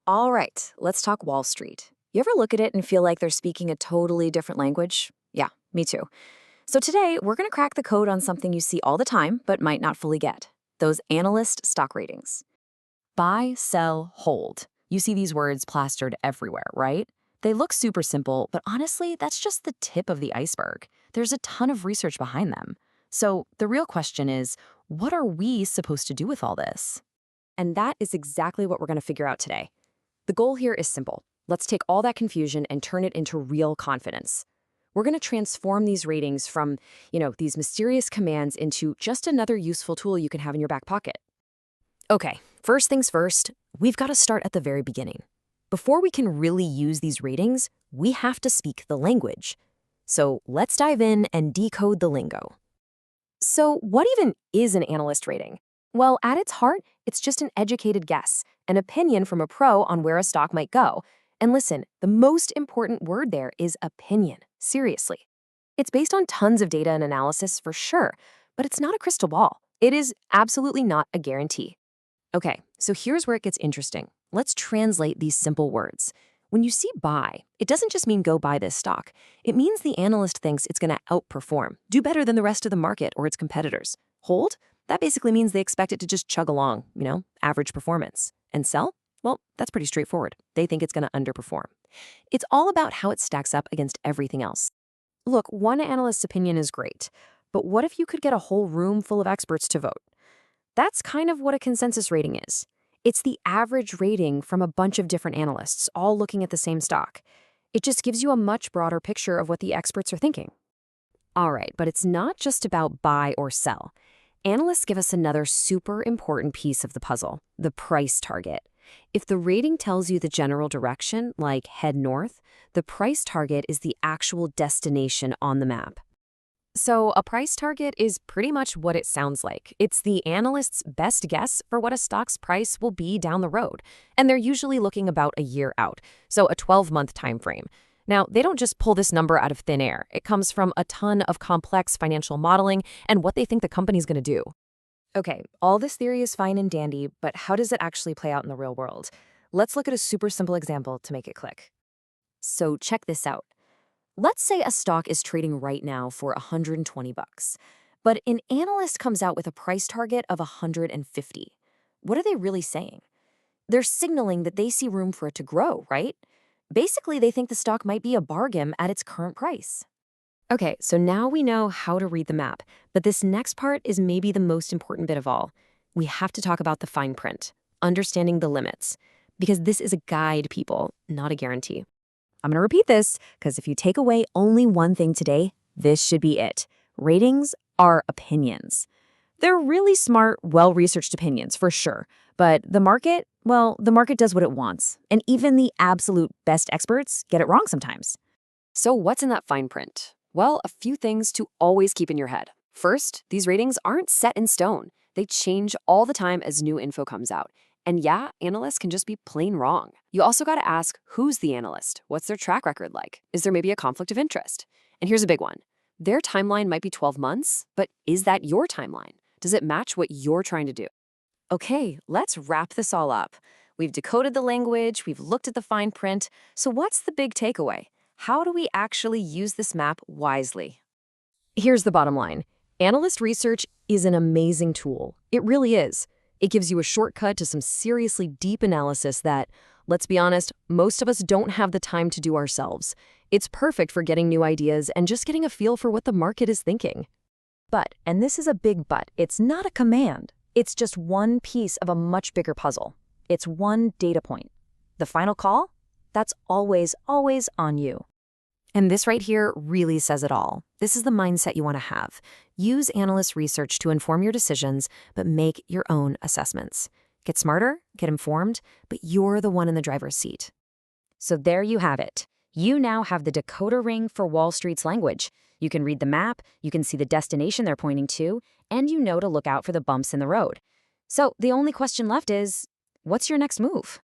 All right, let's talk Wall Street. You ever look at it and feel like they're speaking a totally different language? Yeah, me too. So today, we're going to crack the code on something you see all the time but might not fully get: those analyst stock ratings. Buy, sell, hold. You see these words plastered everywhere, right? They look super simple, but honestly, that's just the tip of the iceberg. There's a ton of research behind them. So the real question is, what are we supposed to do with all this? And that is exactly what we're going to figure out today. The goal here is simple. Let's take all that confusion and turn it into real confidence. We're going to transform these ratings from, these mysterious commands into just another useful tool you can have in your back pocket. Okay, first things first, we've got to start at the very beginning. Before we can really use these ratings, we have to speak the language. So let's dive in and decode the lingo. So what even is an analyst rating? Well, at its heart, it's just an educated guess, an opinion from a pro on where a stock might go. And listen, the most important word there is opinion. Seriously. It's based on tons of data and analysis for sure, but it's not a crystal ball. It is absolutely not a guarantee. Okay, so here's where it gets interesting. Let's translate these simple words. When you see buy, it doesn't just mean go buy this stock. It means the analyst thinks it's going to outperform, do better than the rest of the market or its competitors. Hold? That basically means they expect it to just chug along, average performance. And sell? Well, that's pretty straightforward. They think it's going to underperform. It's all about how it stacks up against everything else. Look, one analyst's opinion is great, but what if you could get a whole room full of experts to vote? That's kind of what a consensus rating is. It's the average rating from a bunch of different analysts, all looking at the same stock. It just gives you a much broader picture of what the experts are thinking. All right, but it's not just about buy or sell. Analysts give us another super important piece of the puzzle: the price target. If the rating tells you the general direction, like head north, the price target is the actual destination on the map. So a price target is pretty much what it sounds like. It's the analyst's best guess for what a stock's price will be down the road. And they're usually looking about a year out, so a 12-month time frame. Now, they don't just pull this number out of thin air. It comes from a ton of complex financial modeling and what they think the company's going to do. Okay, all this theory is fine and dandy, but how does it actually play out in the real world? Let's look at a super simple example to make it click. So check this out. Let's say a stock is trading right now for 120 bucks, but an analyst comes out with a price target of 150. What are they really saying? They're signaling that they see room for it to grow, right? Basically, they think the stock might be a bargain at its current price. Okay, so now we know how to read the map, but this next part is maybe the most important bit of all. We have to talk about the fine print, understanding the limits, because this is a guide, people, not a guarantee. I'm going to repeat this, because if you take away only one thing today, this should be it. Ratings are opinions. They're really smart, well-researched opinions, for sure. But the market, well, the market does what it wants. And even the absolute best experts get it wrong sometimes. So what's in that fine print? Well, a few things to always keep in your head. First, these ratings aren't set in stone. They change all the time as new info comes out. And yeah, analysts can just be plain wrong. You also got to ask, who's the analyst? What's their track record like? Is there maybe a conflict of interest? And here's a big one. Their timeline might be 12 months, but is that your timeline? Does it match what you're trying to do? Okay, let's wrap this all up. We've decoded the language, we've looked at the fine print. So what's the big takeaway? How do we actually use this map wisely? Here's the bottom line. Analyst research is an amazing tool. It really is. It gives you a shortcut to some seriously deep analysis that, let's be honest, most of us don't have the time to do ourselves. It's perfect for getting new ideas and just getting a feel for what the market is thinking. But, and this is a big but, it's not a command. It's just one piece of a much bigger puzzle. It's one data point. The final call? That's always, always on you. And this right here really says it all. This is the mindset you want to have. Use analyst research to inform your decisions, but make your own assessments. Get smarter, get informed, but you're the one in the driver's seat. So there you have it. You now have the decoder ring for Wall Street's language. You can read the map, you can see the destination they're pointing to, and you know to look out for the bumps in the road. So the only question left is, what's your next move?